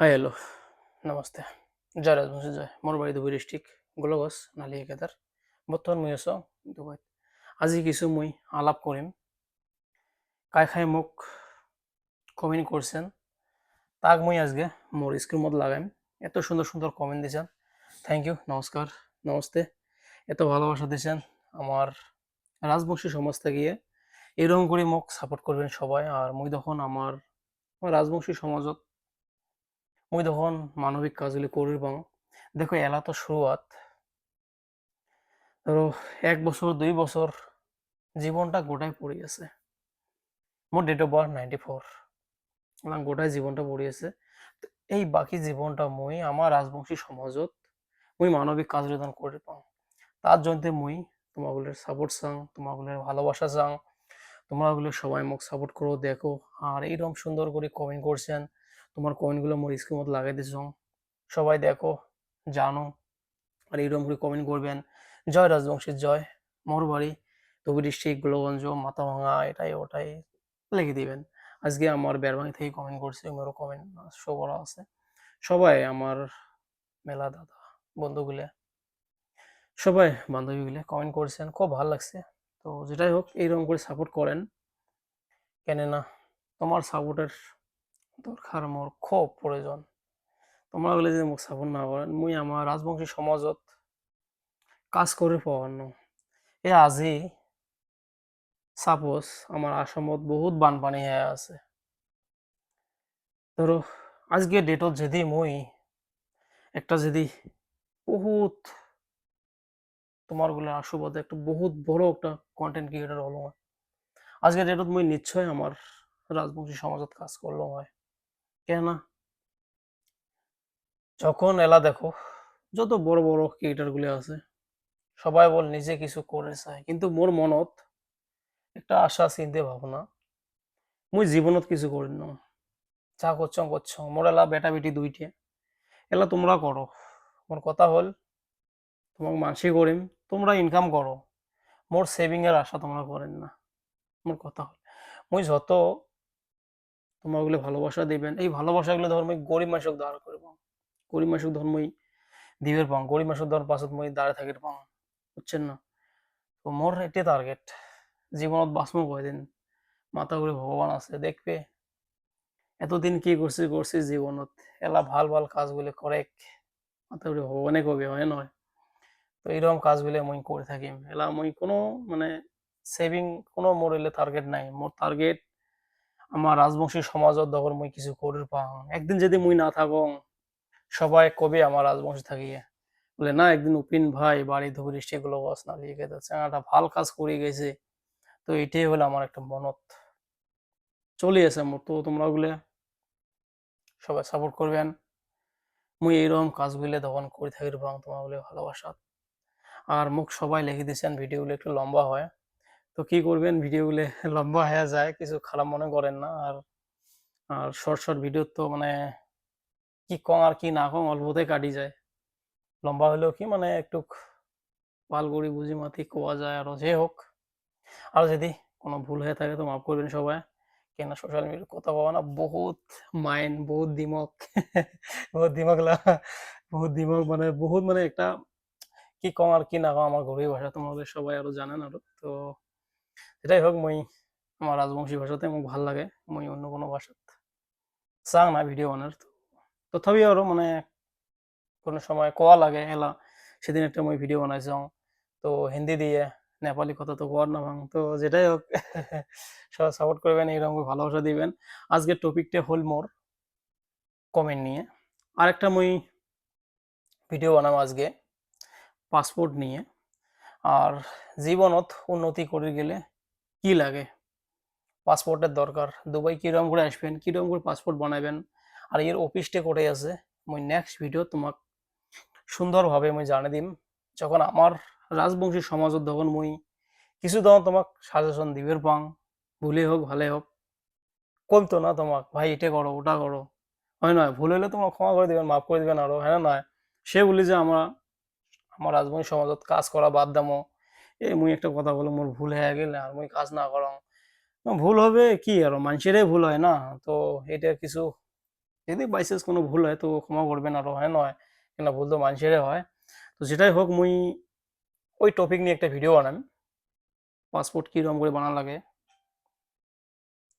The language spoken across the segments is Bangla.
হাই হ্যালো নমস্তে জয় রাজবংশী জয় মোর বাড়ি দুবই ডিস্ট্রিক্ট গোলগছ নালিয়া কেদার বর্তমান মুই আছো দুবাই আজি কিছু মুই আলাপ কৰিম কাই খাই মোক কমেন্ট করছেন তাক মুই আজকে মোর স্ক্রিন লাগাইম এত সুন্দর সুন্দর কমেন্ট দিছেন থ্যাংক ইউ নমস্কার নমস্তে এত ভালোবাসা দিছেন আমার রাজবংশী সমাজ থেকে এরকম করে মোক সাপোর্ট করবেন সবাই আর মুই তখন আমার রাজবংশী সমাজত মুই তখন মানবিক কাজগুলি করির পাওঁ দেখো এলা তো শুরুয়াত ধরো 1 বছর 2 বছর জীবনটা গোটায় পড়ে আছে মোর ডেট অফ বার্থ 94 গোটায় জীবনটা পড়ে আছে তো এই বাকি জীবনটা মুই আমার রাজবংশী সমাজত মুই মানবিক কাজ নিদান করে পাওঁ তার জন্য মুই তোমাগুলোর সাপোর্ট চাং তোমাগুলোর ভালোবাসা চাং তোমরাগুলো সবাই মোক সাপোর্ট করো দেখো আর এইরকম সুন্দর করে কমেন্ট করছেন তোমার কমেন্টগুলো মোর স্ক্রিন মতো লাগাই দিছ সবাই দেখো জানো আর এইরকম করে কমেন্ট করবেন জয় রাজবংশীর জয় মোর বাড়ি তবু ডিস্ট্রিক্ট গোলগঞ্জ মাথাভাঙা এটাই ওটাই লিখে দিবেন আজকে আমার বেরবানি থেকে কমেন্ট করছে মোরও কমেন্ট শো করা আছে সবাই আমার মেলা দাদা বন্ধুগুলো সবাই বান্ধবীগুলো কমেন্ট করছেন খুব ভালো লাগছে তো যেটাই হোক এইরকম করে সাপোর্ট করেন কেন না তোমার সাপোর্টের দরকার মোর খুব প্রয়োজন তোমরা বলে যে মোক সাপোর্ট না করেন মুই আমার রাজবংশী সমাজত কাজ করে পাওয়ার ন এ আজি সাপোজ আমার আসামত বহুত বানপানী হয়ে আছে ধরো আজকে ডেটত যদি মুই একটা যদি বহুত তোমার গুলো আশুবাদে একটা বহুত বড় একটা কন্টেন্ট ক্রিয়েটর হলো হয় আজকে ডেটত মুই নিশ্চয় আমার রাজবংশী সমাজত কাজ করলো হয় কেন না যখন এলা দেখো যত বড় বড় ক্রিয়েটর গুলো আছে সবাই বল নিজে কিছু করে চায় কিন্তু মোর মনত একটা আশা চিন্তা ভাবনা মুই জীবনত কিছু করি না যা করছ মোর এলা বেটা বেটি দুইটে এলা তোমরা করো মোর কথা হল তোমাকে মানসি করিম তোমরা ইনকাম করো মোর সেভিং এর আশা তোমরা করেন না মোর কথা হল মুই যত তোমাগুলো ভালোবাসা দিবেন এই ভালোবাসাগুলো ধর মুই গরিব মানুষক দাঁড় করে পাও গরিব মানুষক ধর মুই দিবের পাও গরিব মানুষক ধর পাছত মুই দাঁড়ে থাকির পাও বুঝছেন না তো মোর এটাই টার্গেট জীবনত বাঁচমো কয়দিন মাথা ঘুরে ভগবান আছে দেখবে এতদিন কি করছি জীবনত এলা ভাল ভাল কাজগুলো করে মাথা ঘুরে ভগবানে কবে হয় নয় তো এইরকম কাজগুলো মুই করে থাকিম এলা মুই কোনো মানে সেভিং কোনো মোর এলে টার্গেট নাই মোর টার্গেট আমার রাজবংশী সমাজত যখন মুই কিছু করির পাও একদিন যদি মুই না থাকং সবাই কবে আমার রাজবংশী থাকিয়ে বলে না একদিন উপিন ভাই বাড়ি ধরে সেগুলো বস না লিখে যাচ্ছে একটা ভাল কাজ করে গেছে তো এটাই হলো আমার একটা মনত চলে এসে মোর তো তোমরা ওগুলো সবাই সাপোর্ট করবেন মুই এইরকম কাজগুলো তখন করে থাকির পাও তোমার বলে ভালোবাসা আর মুখ সবাই লিখে দিয়েছেন ভিডিওগুলো একটু লম্বা হয় তো কি করবেন ভিডিওগুলো লম্বা হয়ে যায় কিছু খারাপ মনে করেন না আর আর শর্ট শর্ট ভিডিও তো মানে কি কং আর কি না কং অল্পতে কাটি যায় লম্বা হলেও কি মানে একটু ভাল করে বুঝি মাতি কোয়া যায় আরো যে হোক আর যদি কোনো ভুল হয়ে থাকে তো মাফ করবেন সবাই কেন সোশ্যাল মিডিয়ার কথা বলা না বহুত মাইন্ড বহুত দিমাগ বহুত দিমাগ বহুত দিমাগ মানে বহুত মানে একটা কি কম আর কি না কম আমার ঘরোয়া ভাষা তোমাদের সবাই আরো জানেন আরো তো এটাই হোক মুই আমার রাজবংশী ভাষাতে মোক ভাল লাগে মুই অন্য কোনো ভাষাত চাং না ভিডিও বানার তো তথাপি আরো মানে কোনো সময় কোয়া লাগে এলা সেদিন একটা মুই ভিডিও বানাইছাম তো হিন্দি দিয়ে নেপালি কথা তো কোয়ার না ভাঙ তো যেটাই হোক সবাই সাপোর্ট করবেন এইরকম ভালোবাসা দিবেন আজকের টপিকটা হল মোর কমেন্ট নিয়ে আরেকটা মুই ভিডিও বানাম আজকে পাসপোর্ট নিয়ে আর জীবনত উন্নতি করে গেলে কি লাগে পাসপোর্টের দরকার দুবাই কিরকম করে আসবেন কিরকম করে পাসপোর্ট বানাবেন আর এর অফিসটা কোথায় আছে মুই নেক্সট ভিডিও তোমাক সুন্দরভাবে মুই জানিয়ে দিম যখন আমার রাজবংশী সমাজত তখন মুই কিছু তখন তোমাক সাজেশন দিবের পাং ভুলে হোক ভালে হোক কমতো না তোমাক ভাই এটা করো ওটা করো হয় নয় ভুল হলে তোমার ক্ষমা করে দিবেন মাফ করে দিবেন আরো হ্যাঁ নয় সে বলি যে আমার রাজবংশী সমাজত কাজ করা বাদ দামো এই মুই একটা কথা বলো মোর ভুল হয়ে গেলে আর মুই কাজ না করং ভুল হবে কি আর মানুষেরই ভুল হয় না তো এটা কিছু যদি বাইচান্স কোনো ভুল হয় তো ক্ষমা করবেন, আরো হয় নয় কেন, ভুল তো মানুষেরই হয়। তো যেটাই হোক, মুই ওই টপিক নিয়ে একটা ভিডিও বানাম, পাসপোর্ট কিরকম করে বানানো লাগে।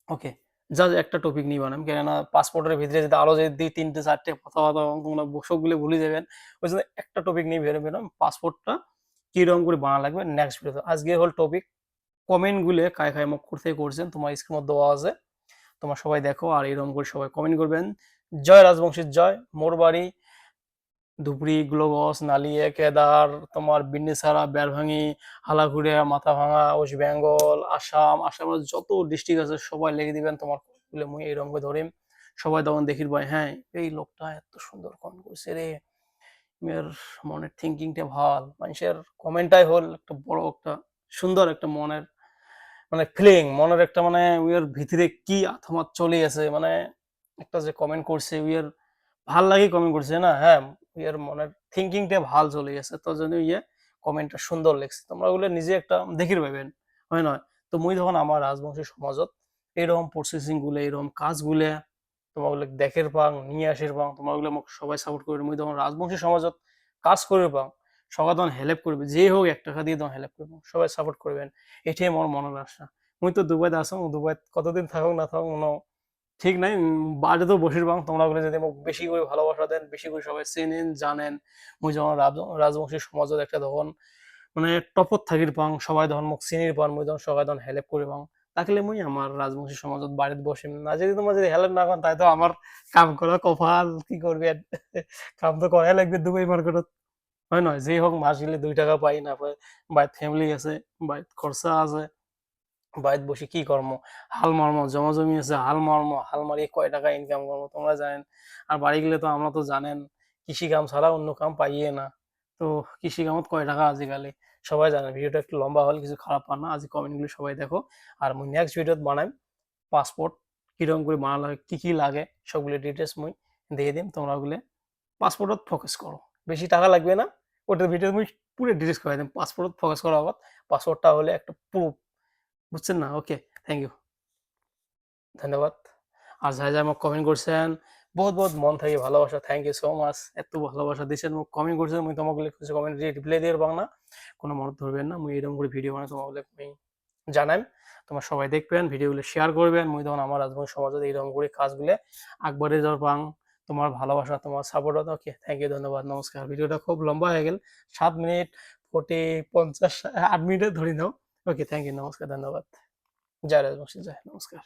ওকে, জাস্ট একটা টপিক নিয়ে বানাম, কেননা পাসপোর্টের ভিতরে যদি আরো যদি 2 3 4টে কথা কথা তোমরা সবগুলো ভুলে যাবেন। ওই জন্য একটা টপিক নিয়ে বেরো বেরোম, পাসপোর্টটা কিরকম করে বানানো লাগবে নেক্সট ভিডিওতে। আজকে হল টপিক, কমেন্ট গুলে কায় কায় মুখ করতে করছেন তোমার স্ক্রিন মধ্যে দেওয়া আছে, তোমরা সবাই দেখো আর এরকম করে সবাই কমেন্ট করবেন। জয় রাজবংশীর জয়। মোর বাড়ি ধুবড়ি, গ্লোগস, নালিয়ে, কেদার, তোমার বিন্নিসারা, বেরভাঙি, হালাকুড়িয়া, মাথাভাঙা, ওয়েস্ট বেঙ্গল, আসাম, আসামের যত ডিস্ট্রিক্ট আছে সবাই লিখে দিবেন তোমার বলে, মুই এইরকম করে ধরিম। সবাই তখন দেখির ভাই হ্যাঁ এই লোকটা এত সুন্দর কমেন্ট করছে রে, এর মনের থিঙ্কিংটা ভাল। মানুষের কমেন্টটাই হল একটা বড় একটা সুন্দর একটা মনের মানে ফিলিং, মনের একটা মানে উইয়ের ভিতরে কি আত্মাত চলে আছে, মানে একটা যে কমেন্ট করছে উইয়ের ভাল লাগে কমেন্ট করছে না, হ্যাঁ উইয়ের মনের থিঙ্কিংটা ভাল চলে গেছে, তো জন্য ইয়ে কমেন্টটা সুন্দর লেগছে। তোমরা ওগুলো নিজে একটা দেখির পাবেন, হয় নয়? তো মুই যখন আমার রাজবংশী সমাজত এরকম প্রসেসিং গুলো এরকম কাজগুলো তোমার ওগুলো দেখের পাং নিয়ে আসির পাং, তোমার ওগুলো মোক সবাই সাপোর্ট করবে, মুই তখন রাজবংশী সমাজত কাজ করে পাং, সবাই তখন হেল্প করবে, যে হোক 1 টাকা দিয়ে তখন হেল্প করবো, সবাই সাপোর্ট করবেন। এটাই আমার মনের আশা। মুই তো দুবাইতে আসো, দুবাই কতদিন থাকুক না থাকুক কোনো ঠিক নাই, বাড়িতেও বসির পাং, তোমরা ওগুলো যদি মোক বেশি করে ভালোবাসা দেন, বেশি করে সবাই চেনেন জানেন, মুই যখন রাজবংশী সমাজত একটা তখন মানে টপত থাকির পাং, সবাই তখন মোক চিনির পান, মুই তখন সবাই তখন হেল্প করে পাং, তাকলে মুই আমার রাজবংশী সমাজত বাড়িতে বসিম না। যদি তোমার যদি হেল্প না করেন তাই তো আমার কাম করা কপাল, কি করবেন কাম তো করাই লাগবে দুবাই মার্কেটত, হয় নয়? যেই হোক মাস গেলে 2 টাকা পাই না পাই, বাইর ফ্যামিলি আছে, বাইর খরচা আছে, বাড়িতে বসে কি কর্ম, হাল মারমো, জমা জমি আছে হাল মারমো, হাল মারিয়ে কয় টাকা ইনকাম করবো তোমরা জানেন। আর বাড়ি গেলে তো আমরা তো জানেন কৃষি কাম ছাড়া অন্য কাম পাইয়ে না। তো কৃষি কামত কয় টাকা আজিকালি সবাই জানে। ভিডিওটা একটু লম্বা হল, কিছু খারাপ পান না, আজ কমেন্ট গুলো সবাই দেখো। আর মুই নেক্সট ভিডিওত বানাই পাসপোর্ট কিরকম করে বানানো লাগে, কি কি লাগে সবগুলো ডিটেলস মুই দিয়ে দিম, তোমরা ওগুলো পাসপোর্টত ফোকাস করো, বেশি টাকা লাগবে না। ওটার ভিডিও মুই পুরো ডিটেলস করে দিম, পাসপোর্টত ফোকাস করা আবার, পাসপোর্টটা হলে একটা প্রুফ, বুঝছেন না? ওকে, থ্যাংক ইউ, ধন্যবাদ। আর যারা যারা মোক কমেন্ট করছেন বহুত বহুত মন থেকে ভালোবাসা, থ্যাংক ইউ সো মাচ। এত ভালোবাসা দিচ্ছেন, মোক কমেন্ট করছেন, মুই তোমাকে কিছু কমেন্ট রিপ্লাই দিয়ে পাং না, কোনো মনে ধরবেন না। মুই এরকম করে ভিডিও বানাই তোমাকে মুই জানাই, তোমার সবাই দেখবেন, ভিডিওগুলো শেয়ার করবেন। মুই তখন আমার রাজবংশ সমাজে এইরকম করে কাজগুলো আগবাড়ে যাওয়ার পাং, তোমার ভালোবাসা তোমার সাপোর্ট। ওকে, থ্যাংক ইউ, ধন্যবাদ, নমস্কার। ভিডিওটা খুব লম্বা হয়ে গেল, 7 মিনিট 40 50 8 মিনিটে ধরে নাও। ওকে, থ্যাংক ইউ, নমস্কার, ধন্যবাদ। জয় রাজবংশী, জয়, নমস্কার।